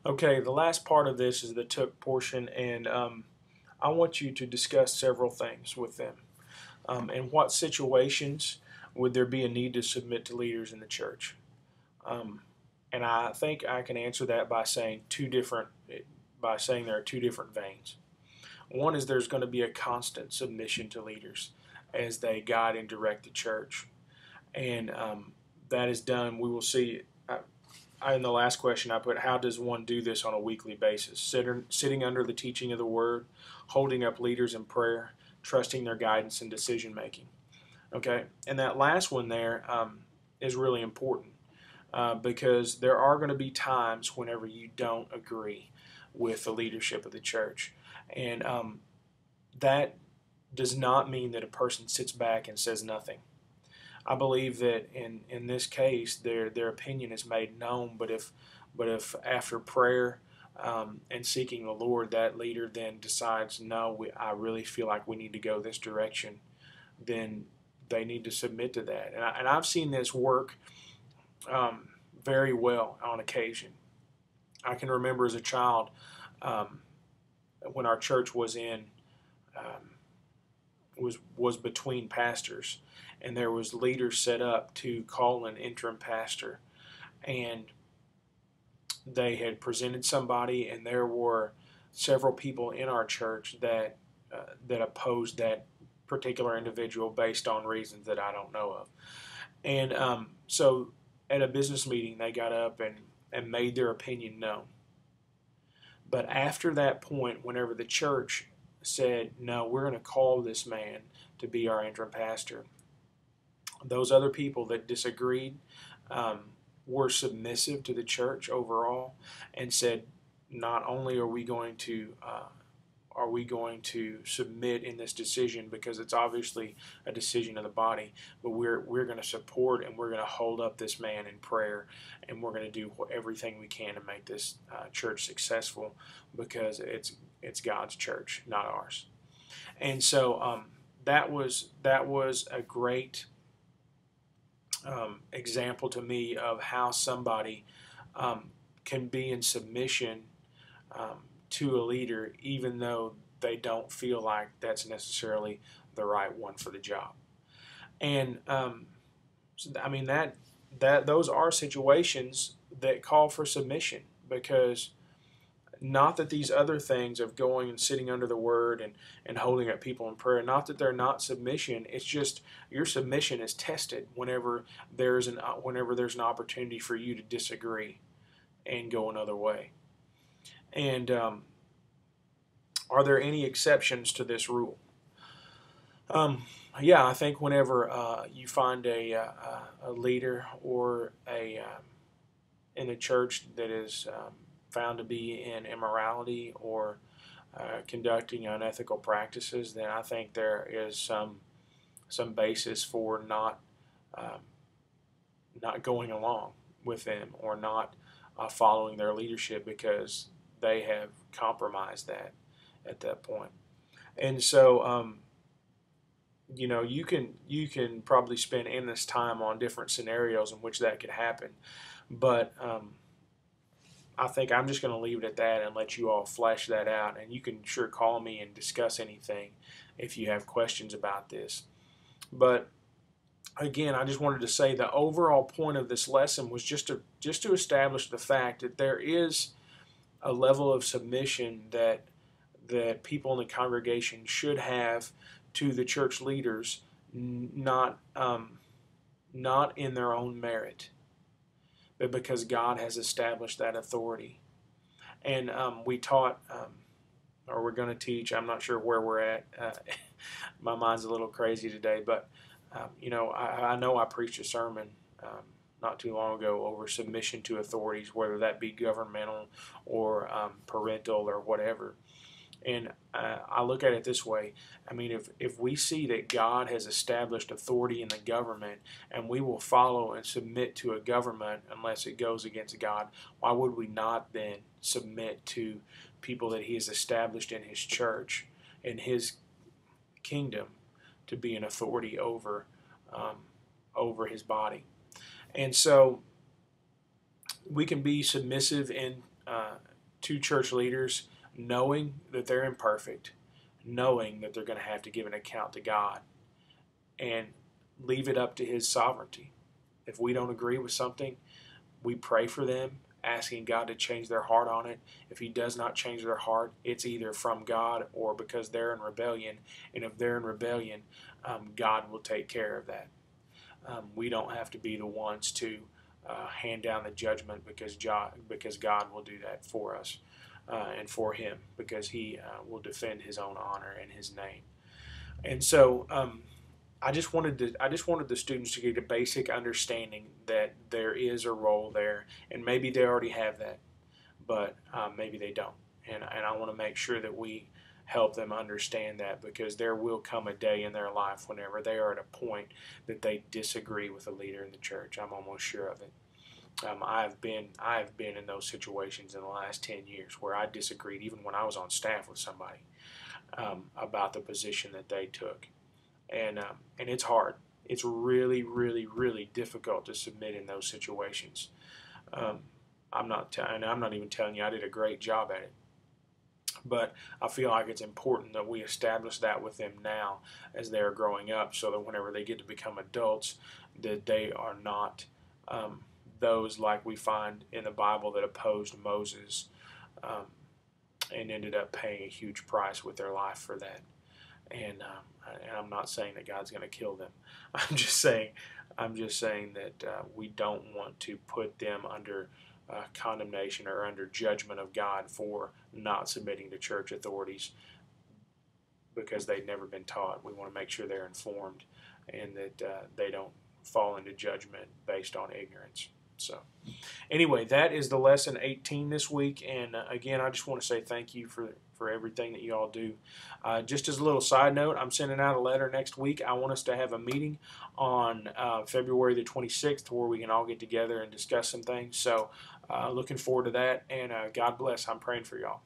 Okay, the last part of this is the took portion, and I want you to discuss several things with them. In what situations would there be a need to submit to leaders in the church? Um, and I think I can answer that by saying there are two different veins. One is there's going to be a constant submission to leaders as they guide and direct the church, and that is done. We will see. In the last question, I put, how does one do this on a weekly basis? Sitting under the teaching of the Word, holding up leaders in prayer, trusting their guidance and decision making. Okay, and that last one there is really important because there are going to be times whenever you don't agree with the leadership of the church, and that does not mean that a person sits back and says nothing. I believe that in this case their opinion is made known, but if after prayer and seeking the Lord, that leader then decides, no, I really feel like we need to go this direction, then they need to submit to that. And I've seen this work very well on occasion. I can remember as a child um, when our church was in was between pastors, and there was leaders set up to call an interim pastor, and they had presented somebody, and there were several people in our church that opposed that particular individual based on reasons that I don't know of. And so at a business meeting, they got up and made their opinion known. But after that point, whenever the church said, no, we're going to call this man to be our interim pastor, those other people that disagreed um, were submissive to the church overall and said, not only are we going to submit in this decision because it's obviously a decision of the body, but we're going to support and we're going to hold up this man in prayer, and we're going to do everything we can to make this church successful because it's God's church, not ours. And so that was a great example to me of how somebody can be in submission to a leader, even though they don't feel like that's necessarily the right one for the job. And so, I mean that those are situations that call for submission, because not that these other things of going and sitting under the Word and holding up people in prayer, not that they're not submission. It's just your submission is tested whenever there's an opportunity for you to disagree and go another way. And are there any exceptions to this rule? Yeah, I think whenever you find a leader or in a church that is found to be in immorality or conducting unethical practices, then I think there is some basis for not going along with them or not following their leadership, because they have compromised that at that point. And so you can probably spend endless time on different scenarios in which that could happen, but I think I'm just going to leave it at that and let you all flesh that out. And you can sure call me and discuss anything if you have questions about this. But again, I just wanted to say the overall point of this lesson was just to establish the fact that there is a level of submission that people in the congregation should have to the church leaders, not in their own merit, but because God has established that authority. And we taught, or we're going to teach, I'm not sure where we're at. My mind's a little crazy today, but I know I preached a sermon not too long ago over submission to authorities, whether that be governmental or parental or whatever. And I look at it this way. I mean, if we see that God has established authority in the government and we will follow and submit to a government unless it goes against God, why would we not then submit to people that He has established in His church, in His kingdom, to be an authority over His body? And so we can be submissive to church leaders, knowing that they're imperfect, knowing that they're going to have to give an account to God, and leave it up to His sovereignty. If we don't agree with something, we pray for them, asking God to change their heart on it. If He does not change their heart, it's either from God or because they're in rebellion. And if they're in rebellion, God will take care of that. We don't have to be the ones to hand down the judgment, because God will do that for us and for Him, because He will defend His own honor and His name. And so I just wanted the students to get a basic understanding that there is a role there, and maybe they already have that, but maybe they don't. And I want to make sure that we help them understand that, because there will come a day in their life whenever they are at a point that they disagree with a leader in the church. I'm almost sure of it. I've been in those situations in the last 10 years where I disagreed, even when I was on staff with somebody, about the position that they took, and it's hard. It's really, really, really difficult to submit in those situations. I'm not even telling you I did a great job at it. But I feel like it's important that we establish that with them now as they are growing up, so that whenever they get to become adults, that they are not those like we find in the Bible that opposed Moses and ended up paying a huge price with their life for that. And I'm not saying that God's going to kill them. I'm just saying that we don't want to put them under condemnation or under judgment of God for not submitting to church authorities because they've never been taught. We want to make sure they're informed and that they don't fall into judgment based on ignorance. So anyway, that is the lesson 18 this week. And again, I just want to say thank you for everything that you all do. Just as a little side note, I'm sending out a letter next week. I want us to have a meeting on February the 26th where we can all get together and discuss some things. So looking forward to that, and God bless. I'm praying for y'all.